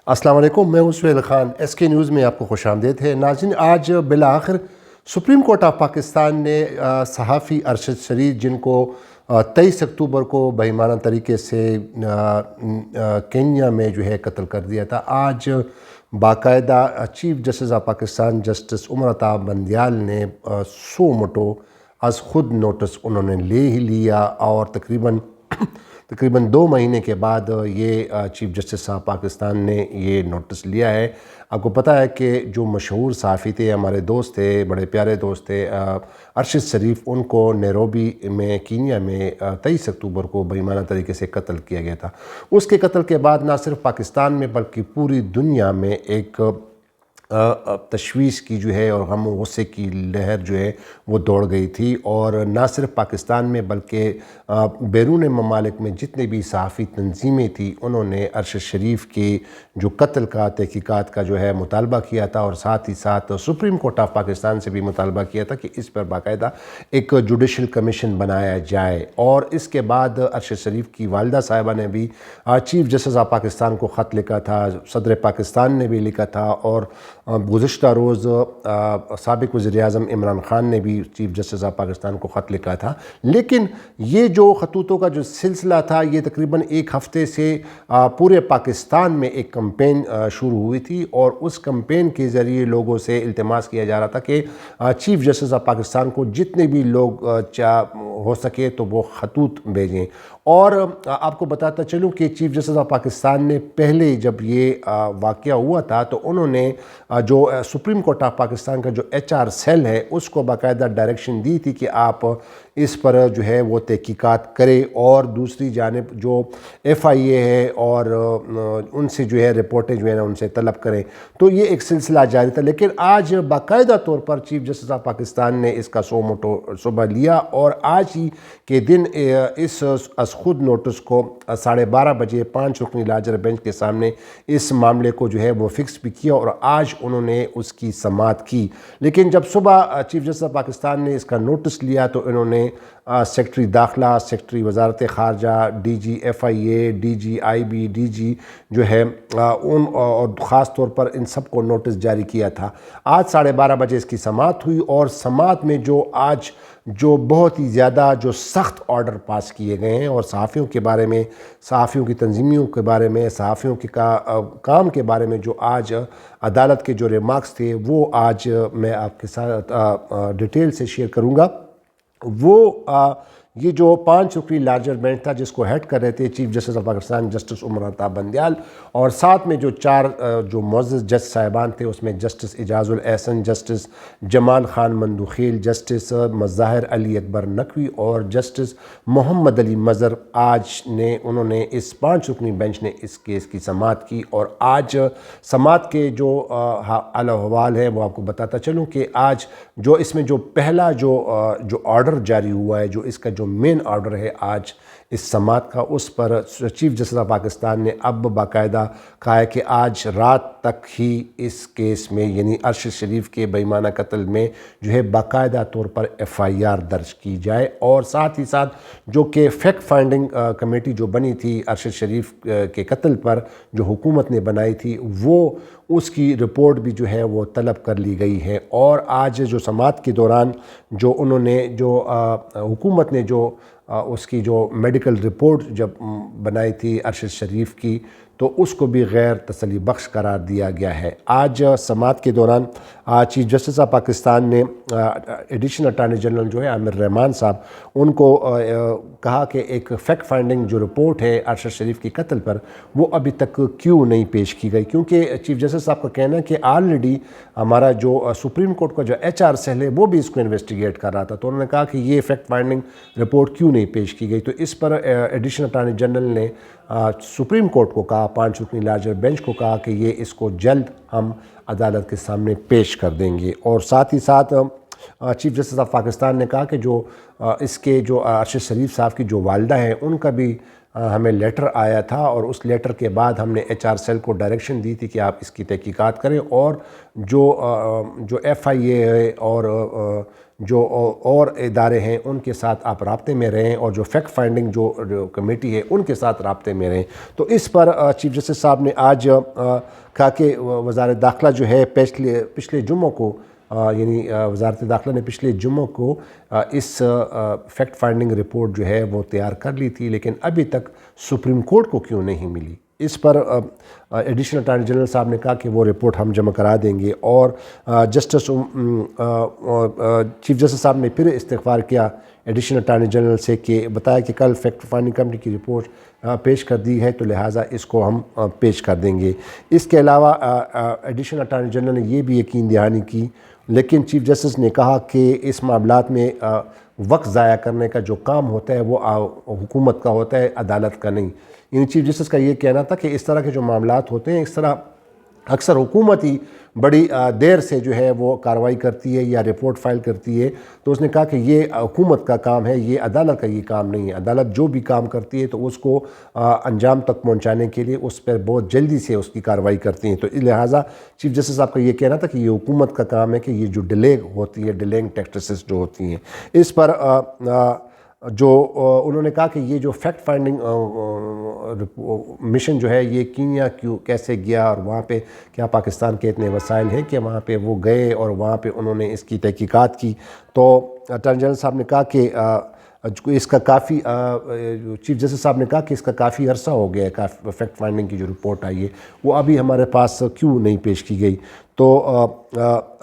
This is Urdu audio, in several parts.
السلام علیکم، میں ہوں سہیل خان۔ ایس کے نیوز میں آپ کو خوش آمدید ہے۔ ناظرین، آج بالآخر سپریم کورٹ آف پاکستان نے صحافی ارشد شریف، جن کو 23 اکتوبر کو بہیمانہ طریقے سے کینیا میں قتل کر دیا تھا، آج باقاعدہ chief justice of Pakistan justice Umar Ata Bandial نے سو مٹو از خود نوٹس انہوں نے لے ہی لیا، اور تقریباً 2 مہینے کے بعد یہ چیف جسٹس آف پاکستان نے یہ نوٹس لیا ہے۔ آپ کو پتہ ہے کہ جو مشہور صحافی تھے، ہمارے دوست تھے، بڑے پیارے دوست تھے ارشد شریف، ان کو نیروبی میں کینیا میں 23 اکتوبر کو بہیمانہ طریقے سے قتل کیا گیا تھا۔ اس کے قتل کے بعد نہ صرف پاکستان میں بلکہ پوری دنیا میں ایک تشویش کی اور غم و غصے کی لہر وہ دوڑ گئی تھی، اور نہ صرف پاکستان میں بلکہ بیرون ممالک میں جتنے بھی صحافی تنظیمیں تھیں، انہوں نے ارشد شریف کی جو قتل کا تحقیقات کا مطالبہ کیا تھا، اور ساتھ ہی ساتھ سپریم کورٹ آف پاکستان سے بھی مطالبہ کیا تھا کہ اس پر باقاعدہ ایک جوڈیشل کمیشن بنایا جائے۔ اور اس کے بعد ارشد شریف کی والدہ صاحبہ نے بھی چیف جسٹس آف پاکستان کو خط لکھا تھا، صدر پاکستان نے بھی لکھا تھا، اور گزشتہ روز سابق وزیر اعظم عمران خان نے بھی چیف جسٹس آف پاکستان کو خط لکھا تھا۔ لیکن یہ جو خطوطوں کا جو سلسلہ تھا، یہ تقریباً 1 ہفتے سے پورے پاکستان میں ایک کمپین شروع ہوئی تھی، اور اس کمپین کے ذریعے لوگوں سے التماس کیا جا رہا تھا کہ چیف جسٹس آف پاکستان کو جتنے بھی لوگ ہو سکے تو وہ خطوط بھیجیں۔ اور آپ کو بتاتا چلوں کہ چیف جسٹس آف پاکستان نے پہلے جب یہ واقعہ ہوا تھا تو انہوں نے جو سپریم کورٹ آف پاکستان کا جو HR سیل ہے، اس کو باقاعدہ ڈائریکشن دی تھی کہ آپ اس پر وہ تحقیقات کرے، اور دوسری جانب جو FIA ہے اور ان سے رپورٹیں ان سے طلب کریں۔ تو یہ ایک سلسلہ جاری تھا، لیکن آج باقاعدہ طور پر چیف جسٹس آف پاکستان نے اس کا سو مٹو صبح لیا، اور آج ہی کے دن اس از خود نوٹس کو 12:30 بجے 5 رکنی لارجر بینچ کے سامنے اس معاملے کو وہ فکس بھی کیا، اور آج انہوں نے اس کی سماعت کی۔ لیکن جب صبح چیف جسٹس آف پاکستان نے اس کا نوٹس لیا تو انہوں نے سیکرٹری داخلہ، سیکرٹری وزارت خارجہ، DG FIA، DG IB، DG ان اور خاص طور پر ان سب کو نوٹس جاری کیا تھا۔ آج 12:30 بجے اس کی سماعت ہوئی، اور سماعت میں آج بہت ہی زیادہ سخت آرڈر پاس کیے گئے ہیں، اور صحافیوں کے بارے میں، صحافیوں کی تنظیموں کے بارے میں، صحافیوں کے کام کے بارے میں آج عدالت کے ریمارکس تھے، وہ آج میں آپ کے ساتھ ڈیٹیل سے شیئر کروں گا۔ یہ 5 رکنی لارجر بینچ تھا، جس کو ہیڈ کر رہے تھے chief justice of Pakistan justice Umar Ata Bandial, اور ساتھ میں 4 معزز جج صاحبان تھے، اس میں justice Ijaz ul Ahsan, justice Jamal Khan Mandokhel, justice مظاہر علی اکبر نقوی، اور جسٹس محمد علی مظہر۔ انہوں نے اس 5 رکنی بینچ نے اس کیس کی سماعت کی، اور آج سماعت کے حال و احوال ہے وہ آپ کو بتاتا چلوں کہ آج اس میں پہلا آرڈر جاری ہوا ہے، اس کا مین آرڈر ہے آج اس سماعت کا، اس پر چیف جسٹس آف پاکستان نے اب باقاعدہ کہا ہے کہ آج رات تک ہی اس کیس میں، یعنی ارشد شریف کے بہیمانہ قتل میں باقاعدہ طور پر FIR درج کی جائے، اور ساتھ ہی ساتھ کہ فیکٹ فائنڈنگ کمیٹی بنی تھی ارشد شریف کے قتل پر، حکومت نے بنائی تھی، وہ اس کی رپورٹ بھی وہ طلب کر لی گئی ہے۔ اور آج سماعت کے دوران انہوں نے حکومت نے اس کی میڈیکل رپورٹ جب بنائی تھی ارشد شریف کی، تو اس کو بھی غیر تسلی بخش قرار دیا گیا ہے۔ آج سماعت کے دوران چیف جسٹس آف پاکستان نے ایڈیشنل اٹارنی جنرل عامر رحمان صاحب، ان کو کہا کہ ایک فیکٹ فائنڈنگ رپورٹ ہے ارشد شریف کی قتل پر، وہ ابھی تک کیوں نہیں پیش کی گئی، کیونکہ چیف جسٹس صاحب کا کہنا ہے کہ آلریڈی ہمارا سپریم کورٹ کا HR سیل ہے وہ بھی اس کو انویسٹیگیٹ کر رہا تھا، تو انہوں نے کہا کہ یہ فیکٹ فائنڈنگ رپورٹ کیوں نہیں پیش کی گئی۔ تو اس پر ایڈیشنل اٹارنی جنرل نے سپریم کورٹ کو کہا، 5 رکنی لارجر بینچ کو کہا کہ اس کو جلد ہم عدالت کے سامنے پیش کر دیں گے، اور ساتھ ہی ساتھ چیف جسٹس آف پاکستان نے کہا کہ اس کے ارشد شریف صاحب کی والدہ ہیں، ان کا بھی ہمیں لیٹر آیا تھا اور اس لیٹر کے بعد ہم نے ایچ آر سیل کو ڈائریکشن دی تھی کہ آپ اس کی تحقیقات کریں اور جو ایف آئی اے ہے اور جو اور ادارے ہیں ان کے ساتھ آپ رابطے میں رہیں اور جو فیکٹ فائنڈنگ جو کمیٹی ہے ان کے ساتھ رابطے میں رہیں۔ تو اس پر چیف جسٹس صاحب نے آج کہا کہ وزارت داخلہ جو ہے پچھلے جمعہ کو یعنی وزارت داخلہ نے پچھلے جمعہ کو اس فیکٹ فائنڈنگ رپورٹ جو ہے وہ تیار کر لی تھی، لیکن ابھی تک سپریم کورٹ کو کیوں نہیں ملی؟ اس پر ایڈیشنل اٹارنی جنرل صاحب نے کہا کہ وہ رپورٹ ہم جمع کرا دیں گے، اور چیف جسٹس صاحب نے پھر استغفار کیا ایڈیشنل اٹارنی جنرل سے کہ بتایا کہ کل فیکٹ فائنڈنگ کمیٹی کی رپورٹ پیش کر دی ہے تو لہٰذا اس کو ہم پیش کر دیں گے۔ اس کے علاوہ ایڈیشنل اٹارنی جنرل نے یہ بھی یقین دہانی کی، لیکن چیف جسٹس نے کہا کہ اس معاملات میں وقت ضائع کرنے کا جو کام ہوتا ہے وہ حکومت کا ہوتا ہے، عدالت کا نہیں۔ یعنی چیف جسٹس کا یہ کہنا تھا کہ اس طرح کے جو معاملات ہوتے ہیں اس طرح اکثر حکومت ہی بڑی دیر سے جو ہے وہ کارروائی کرتی ہے یا رپورٹ فائل کرتی ہے، تو اس نے کہا کہ یہ حکومت کا کام ہے، یہ عدالت کا یہ کام نہیں ہے۔ عدالت جو بھی کام کرتی ہے تو اس کو انجام تک پہنچانے کے لیے اس پر بہت جلدی سے اس کی کارروائی کرتی ہیں، تو لہٰذا چیف جسٹس صاحب کا یہ کہنا تھا کہ یہ حکومت کا کام ہے کہ یہ جو ڈیلے ہوتی ہے، ڈیلینگ ٹیکٹسز جو ہوتی ہیں، اس پر جو انہوں نے کہا کہ یہ جو فیکٹ فائنڈنگ مشن جو ہے یہ کینیا کیسے گیا اور وہاں پہ کیا پاکستان کے اتنے وسائل ہیں کہ وہاں پہ وہ گئے اور وہاں پہ انہوں نے اس کی تحقیقات کی، تو اٹارنی جنرل صاحب نے کہا کہ اس کا کافی چیف جسٹس صاحب نے کہا کہ اس کا کافی عرصہ ہو گیا ہے، فیکٹ فائنڈنگ کی جو رپورٹ آئی ہے وہ ابھی ہمارے پاس کیوں نہیں پیش کی گئی، تو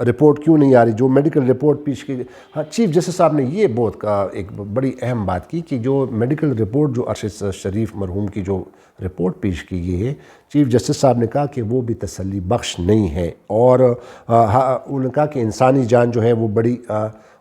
رپورٹ کیوں نہیں آ رہی، جو میڈیکل رپورٹ پیش کی گئی۔ ہاں، چیف جسٹس صاحب نے یہ بہت ایک بڑی اہم بات کی کہ جو میڈیکل رپورٹ جو ارشد شریف مرحوم کی جو رپورٹ پیش کی گئی ہے، چیف جسٹس صاحب نے کہا کہ وہ بھی تسلی بخش نہیں ہے، اور انہوں نے کہا کہ انسانی جان جو ہے وہ بڑی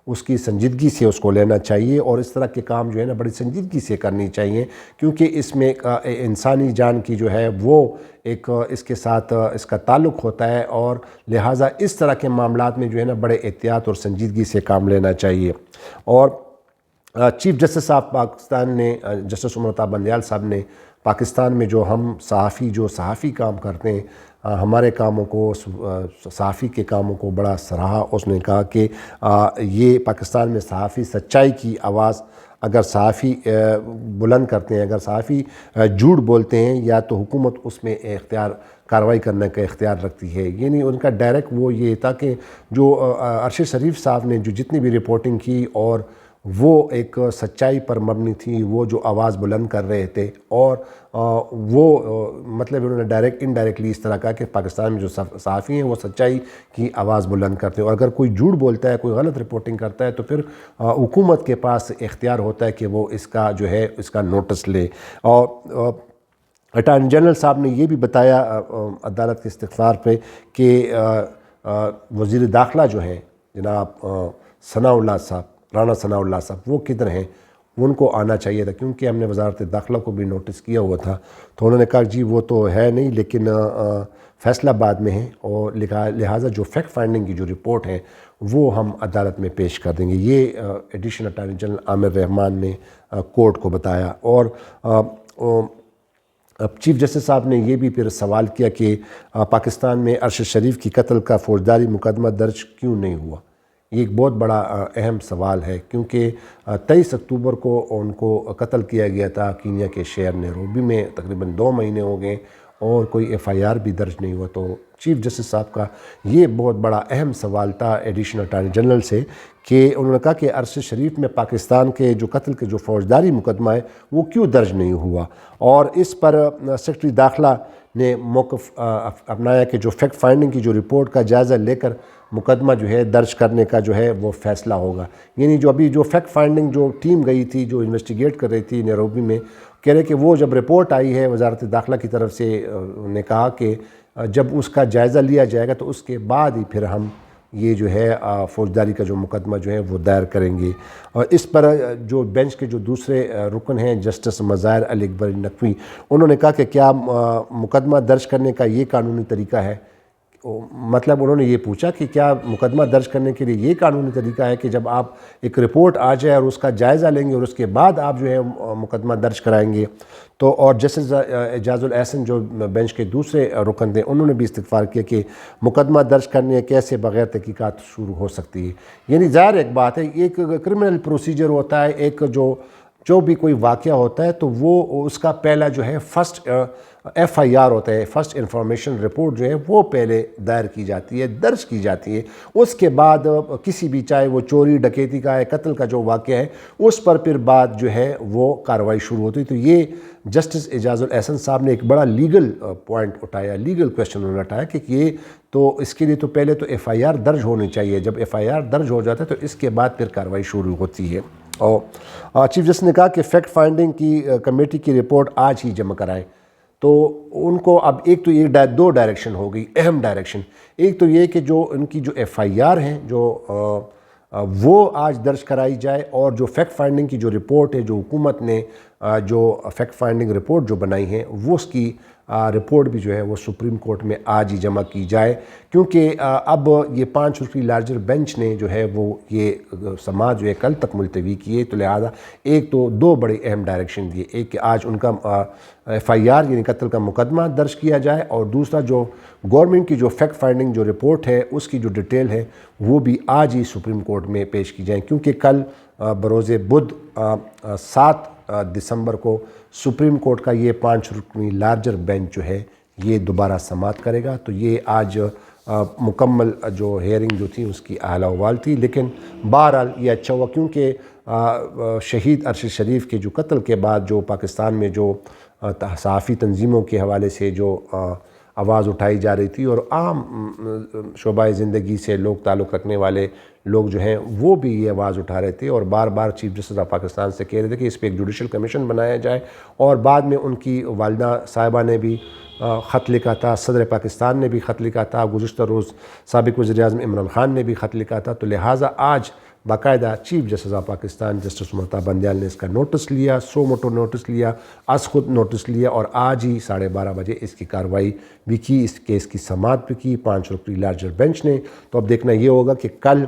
اس کی سنجیدگی سے اس کو لینا چاہیے، اور اس طرح کے کام جو ہے نا بڑی سنجیدگی سے کرنی چاہیے، کیونکہ اس میں انسانی جان کی جو ہے وہ ایک اس کے ساتھ اس کا تعلق ہوتا ہے، اور لہٰذا اس طرح کے معاملات میں جو ہے نا بڑے احتیاط اور سنجیدگی سے کام لینا چاہیے۔ اور چیف جسٹس صاحب پاکستان نے جسٹس عمر عطا بندیال صاحب نے پاکستان میں جو ہم صحافی کام کرتے ہیں، ہمارے کاموں کو، صحافی کے کاموں کو بڑا سراہا۔ اس نے کہا کہ یہ پاکستان میں صحافی سچائی کی آواز اگر صحافی بلند کرتے ہیں، اگر صحافی جھوٹ بولتے ہیں یا تو حکومت اس میں کارروائی کرنے کا اختیار رکھتی ہے۔ یعنی ان کا ڈائریکٹ وہ یہ تھا کہ جو ارشد شریف صاحب نے جو جتنی بھی رپورٹنگ کی اور وہ ایک سچائی پر مبنی تھی، وہ جو آواز بلند کر رہے تھے، اور وہ مطلب انہوں نے ڈائریکٹ انڈائریکٹلی اس طرح کہا کہ پاکستان میں جو صحافی ہیں وہ سچائی کی آواز بلند کرتے ہیں، اور اگر کوئی جھوٹ بولتا ہے، کوئی غلط رپورٹنگ کرتا ہے تو پھر حکومت کے پاس اختیار ہوتا ہے کہ وہ اس کا جو ہے اس کا نوٹس لے۔ اور اٹارنی جنرل صاحب نے یہ بھی بتایا عدالت کے استغفار پہ کہ وزیر داخلہ جو ہیں جناب رانا ثناء اللہ صاحب وہ کدھر ہیں، ان کو آنا چاہیے تھا، کیونکہ ہم نے وزارت داخلہ کو بھی نوٹس کیا ہوا تھا، تو انہوں نے کہا جی وہ تو ہے نہیں، لیکن فیصلہ آباد میں ہیں، اور لہٰذا جو فیکٹ فائنڈنگ کی جو رپورٹ ہے وہ ہم عدالت میں پیش کر دیں گے۔ یہ ایڈیشنل اٹارنی جنرل عامر رحمان نے کورٹ کو بتایا۔ اور چیف جسٹس صاحب نے یہ بھی پھر سوال کیا کہ پاکستان میں ارشد شریف کی قتل کا فوجداری مقدمہ درج کیوں نہیں ہوا۔ یہ ایک بہت بڑا اہم سوال ہے، کیونکہ 23 اکتوبر کو ان کو قتل کیا گیا تھا کینیا کے شہر نیروبی میں، تقریباً 2 مہینے ہو گئے اور کوئی ایف آئی آر بھی درج نہیں ہوا۔ تو چیف جسٹس صاحب کا یہ بہت بڑا اہم سوال تھا ایڈیشنل اٹارنی جنرل سے کہ انہوں نے کہا کہ ارشد شریف میں پاکستان کے جو قتل کے جو فوجداری مقدمہ ہے وہ کیوں درج نہیں ہوا، اور اس پر سیکرٹری داخلہ نے موقف اپنایا کہ جو فیکٹ فائنڈنگ کی جو رپورٹ کا جائزہ لے کر مقدمہ جو ہے درج کرنے کا جو ہے وہ فیصلہ ہوگا۔ یعنی جو ابھی جو فیکٹ فائنڈنگ جو ٹیم گئی تھی جو انویسٹیگیٹ کر رہی تھی نیروبی میں، کہہ رہے کہ وہ جب رپورٹ آئی ہے وزارت داخلہ کی طرف سے، نے کہا کہ جب اس کا جائزہ لیا جائے گا تو اس کے بعد ہی پھر ہم یہ جو ہے فوجداری کا جو مقدمہ جو ہے وہ دائر کریں گے۔ اور اس پر جو بینچ کے جو دوسرے رکن ہیں جسٹس مظاہر علی اکبر نقوی، انہوں نے کہا کہ کیا مقدمہ درج کرنے کا یہ قانونی طریقہ ہے؟ مطلب انہوں نے یہ پوچھا کہ کیا مقدمہ درج کرنے کے لیے یہ قانونی طریقہ ہے کہ جب آپ ایک رپورٹ آ جائے اور اس کا جائزہ لیں گے اور اس کے بعد آپ جو ہے مقدمہ درج کرائیں گے؟ تو اور جسٹس اعجاز الاحسن جو بینچ کے دوسرے رکن تھے انہوں نے بھی استغفار کیا کہ مقدمہ درج کرنے کیسے بغیر تحقیقات شروع ہو سکتی ہے. یعنی ظاہر ایک بات ہے، ایک کرمنل پروسیجر ہوتا ہے، ایک جو بھی کوئی واقعہ ہوتا ہے تو وہ اس کا پہلا جو ہے فرسٹ ایف آئی آر ہوتا ہے، فرسٹ انفارمیشن رپورٹ جو ہے وہ پہلے دائر کی جاتی ہے، درج کی جاتی ہے. اس کے بعد کسی بھی، چاہے وہ چوری ڈکیتی کا ہے، قتل کا جو واقعہ ہے، اس پر پھر بعد جو ہے وہ کارروائی شروع ہوتی ہے. تو یہ جسٹس اعجاز الاحسن صاحب نے ایک بڑا لیگل پوائنٹ اٹھایا، لیگل کویسچن انہوں نے اٹھایا کہ یہ تو اس کے لیے تو پہلے تو ایف آئی آر درج ہونی چاہیے. جب ایف آئی آر درج ہو جاتا ہے تو اس کے بعد پھر کارروائی شروع ہوتی ہے. اور چیف جسٹس نے کہا کہ فیکٹ فائنڈنگ کی کمیٹی کی رپورٹ آج ہی جمع کرائیں. تو ان کو اب ایک تو یہ دو ڈائریکشن ہو گئی، اہم ڈائریکشن. ایک تو یہ کہ جو ان کی جو ایف آئی آر ہیں جو وہ آج درج کرائی جائے، اور جو فیکٹ فائنڈنگ کی جو رپورٹ ہے، جو حکومت نے جو فیکٹ فائنڈنگ رپورٹ جو بنائی ہے، وہ اس کی رپورٹ بھی جو ہے وہ سپریم کورٹ میں آج ہی جمع کی جائے. کیونکہ اب یہ 5 رکنی لارجر بینچ نے جو ہے وہ یہ سماعت جو ہے کل تک ملتوی کی ہے. تو لہٰذا ایک تو دو بڑے اہم ڈائریکشن دیے، ایک کہ آج ان کا ایف آئی آر یعنی قتل کا مقدمہ درج کیا جائے، اور دوسرا جو گورنمنٹ کی جو فیکٹ فائنڈنگ جو رپورٹ ہے اس کی جو ڈیٹیل ہے وہ بھی آج ہی سپریم کورٹ میں پیش کی جائیں. کیونکہ کل بروز بدھ 7 دسمبر کو سپریم کورٹ کا یہ 5 رکنی لارجر بینچ جو ہے یہ دوبارہ سماعت کرے گا. تو یہ آج مکمل جو ہیئرنگ جو تھی اس کی اعلی احوال تھی. لیکن بہرحال یہ اچھا ہوا، کیونکہ شہید ارشد شریف کے جو قتل کے بعد جو پاکستان میں جو صحافی تنظیموں کے حوالے سے جو آواز اٹھائی جا رہی تھی، اور عام شعبہ زندگی سے لوگ تعلق رکھنے والے لوگ جو ہیں وہ بھی یہ آواز اٹھا رہے تھے، اور بار بار چیف جسٹس آف پاکستان سے کہہ رہے تھے کہ اس پہ ایک جوڈیشل کمیشن بنایا جائے. اور بعد میں ان کی والدہ صاحبہ نے بھی خط لکھا تھا، صدر پاکستان نے بھی خط لکھا تھا، گزشتہ روز سابق وزیر اعظم عمران خان نے بھی خط لکھا تھا. تو لہٰذا آج باقاعدہ chief justice of Pakistan justice Mehtab Bandial نے اس کا نوٹس لیا، سو موٹو نوٹس لیا، از خود نوٹس لیا، اور آج ہی 12:30 بجے اس کی کارروائی بھی کی، اس کیس کی سماعت بھی کی 5 رکنی لارجر بینچ نے. تو اب دیکھنا یہ ہوگا کہ کل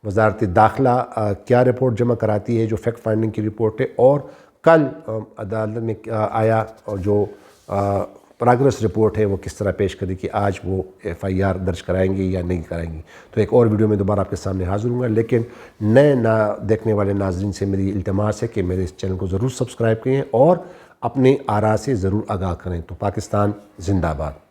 وزارت داخلہ کیا رپورٹ جمع کراتی ہے جو فیکٹ فائنڈنگ کی رپورٹ ہے، اور کل عدالت میں آیا اور جو پروگریس رپورٹ ہے وہ کس طرح پیش کرے کہ آج وہ ایف آئی آر درج کرائیں گے یا نہیں کرائیں گے. تو ایک اور ویڈیو میں دوبارہ آپ کے سامنے حاضر ہوں گا. لیکن نئے دیکھنے والے ناظرین سے میری التماس ہے کہ میرے اس چینل کو ضرور سبسکرائب کریں اور اپنے آراء سے ضرور آگاہ کریں. تو پاکستان زندہ باد.